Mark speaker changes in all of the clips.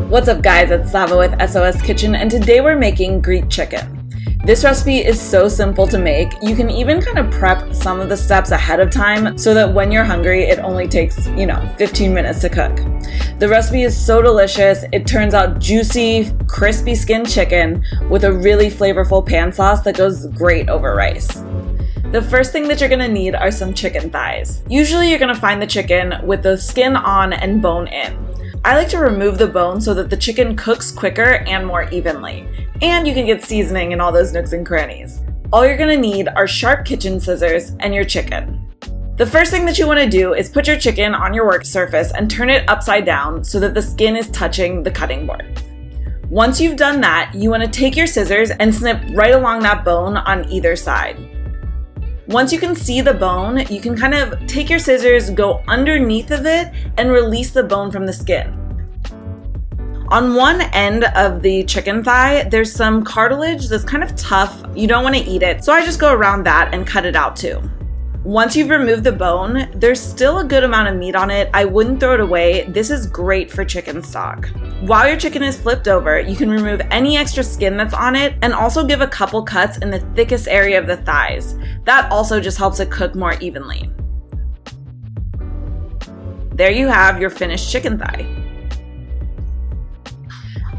Speaker 1: What's up guys, it's Sava with SOS Kitchen, and today we're making Greek chicken. This recipe is so simple to make. You can even kind of prep some of the steps ahead of time so that when you're hungry, it only takes, 15 minutes to cook. The recipe is so delicious. It turns out juicy, crispy skinned chicken with a really flavorful pan sauce that goes great over rice. The first thing that you're gonna need are some chicken thighs. Usually you're gonna find the chicken with the skin on and bone in. I like to remove the bone so that the chicken cooks quicker and more evenly. And you can get seasoning in all those nooks and crannies. All you're gonna need are sharp kitchen scissors and your chicken. The first thing that you wanna do is put your chicken on your work surface and turn it upside down so that the skin is touching the cutting board. Once you've done that, you wanna take your scissors and snip right along that bone on either side. Once you can see the bone, you can kind of take your scissors, go underneath of it, and release the bone from the skin. On one end of the chicken thigh, there's some cartilage that's kind of tough. You don't want to eat it, so I just go around that and cut it out too. Once you've removed the bone, there's still a good amount of meat on it. I wouldn't throw it away. This is great for chicken stock. While your chicken is flipped over, you can remove any extra skin that's on it and also give a couple cuts in the thickest area of the thighs. That also just helps it cook more evenly. There you have your finished chicken thigh.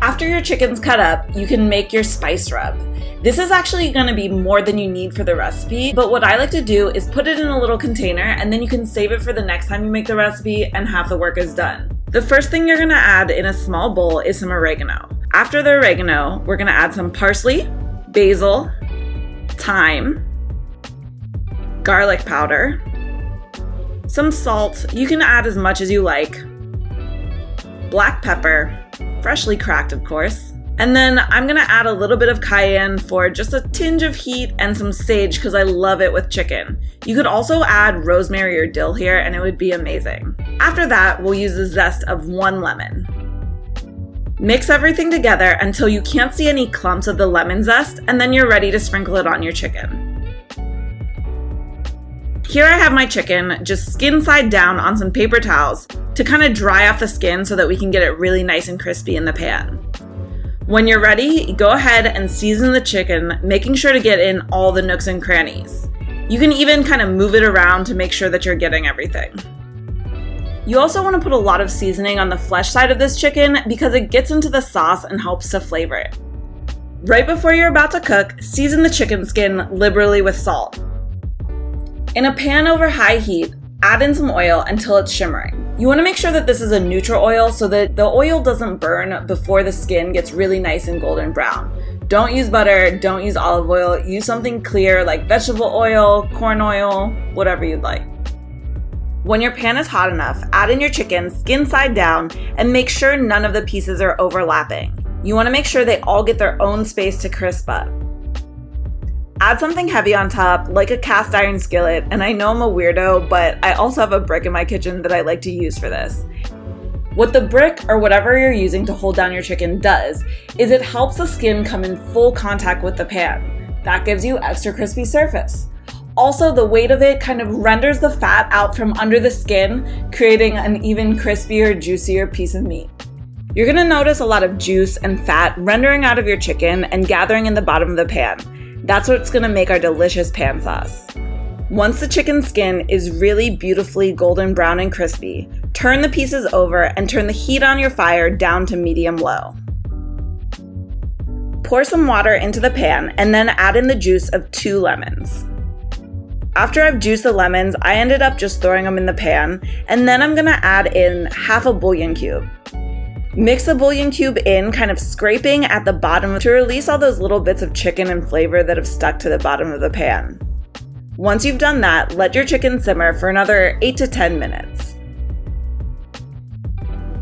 Speaker 1: After your chicken's cut up, you can make your spice rub. This is actually going to be more than you need for the recipe, but what I like to do is put it in a little container and then you can save it for the next time you make the recipe and half the work is done. The first thing you're going to add in a small bowl is some oregano. After the oregano, we're going to add some parsley, basil, thyme, garlic powder, some salt. You can add as much as you like, black pepper, freshly cracked of course, and then I'm gonna add a little bit of cayenne for just a tinge of heat and some sage because I love it with chicken. You could also add rosemary or dill here and it would be amazing. After that, we'll use the zest of 1 lemon. Mix everything together until you can't see any clumps of the lemon zest, and then you're ready to sprinkle it on your chicken. Here I have my chicken just skin side down on some paper towels to kind of dry off the skin so that we can get it really nice and crispy in the pan. When you're ready, go ahead and season the chicken, making sure to get in all the nooks and crannies. You can even kind of move it around to make sure that you're getting everything. You also want to put a lot of seasoning on the flesh side of this chicken because it gets into the sauce and helps to flavor it. Right before you're about to cook, season the chicken skin liberally with salt. In a pan over high heat, add in some oil until it's shimmering. You want to make sure that this is a neutral oil so that the oil doesn't burn before the skin gets really nice and golden brown. Don't use butter, don't use olive oil, use something clear like vegetable oil, corn oil, whatever you'd like. When your pan is hot enough, add in your chicken skin side down and make sure none of the pieces are overlapping. You want to make sure they all get their own space to crisp up. Add something heavy on top, like a cast iron skillet, and I know I'm a weirdo, but I also have a brick in my kitchen that I like to use for this. What the brick, or whatever you're using to hold down your chicken, does is it helps the skin come in full contact with the pan. That gives you extra crispy surface. Also, the weight of it kind of renders the fat out from under the skin, creating an even crispier, juicier piece of meat. You're gonna notice a lot of juice and fat rendering out of your chicken and gathering in the bottom of the pan. That's what's gonna make our delicious pan sauce. Once the chicken skin is really beautifully golden brown and crispy, turn the pieces over and turn the heat on your fire down to medium-low. Pour some water into the pan and then add in the juice of 2 lemons. After I've juiced the lemons, I ended up just throwing them in the pan, and then I'm gonna add in half a bouillon cube. Mix the bouillon cube in, kind of scraping at the bottom to release all those little bits of chicken and flavor that have stuck to the bottom of the pan. Once you've done that, let your chicken simmer for another 8 to 10 minutes.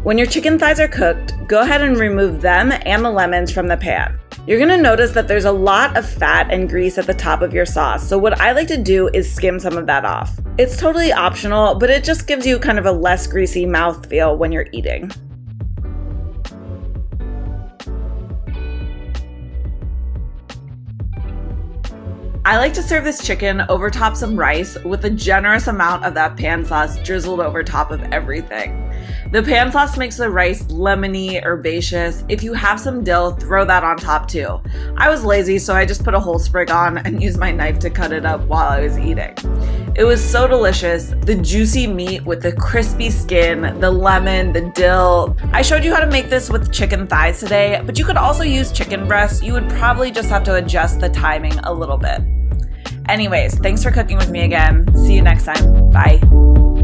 Speaker 1: When your chicken thighs are cooked, go ahead and remove them and the lemons from the pan. You're gonna notice that there's a lot of fat and grease at the top of your sauce, so what I like to do is skim some of that off. It's totally optional, but it just gives you kind of a less greasy mouthfeel when you're eating. I like to serve this chicken over top some rice with a generous amount of that pan sauce drizzled over top of everything. The pan sauce makes the rice lemony, herbaceous. If you have some dill, throw that on top too. I was lazy, so I just put a whole sprig on and used my knife to cut it up while I was eating. It was so delicious. The juicy meat with the crispy skin, the lemon, the dill. I showed you how to make this with chicken thighs today, but you could also use chicken breasts. You would probably just have to adjust the timing a little bit. Anyways, thanks for cooking with me again. See you next time. Bye.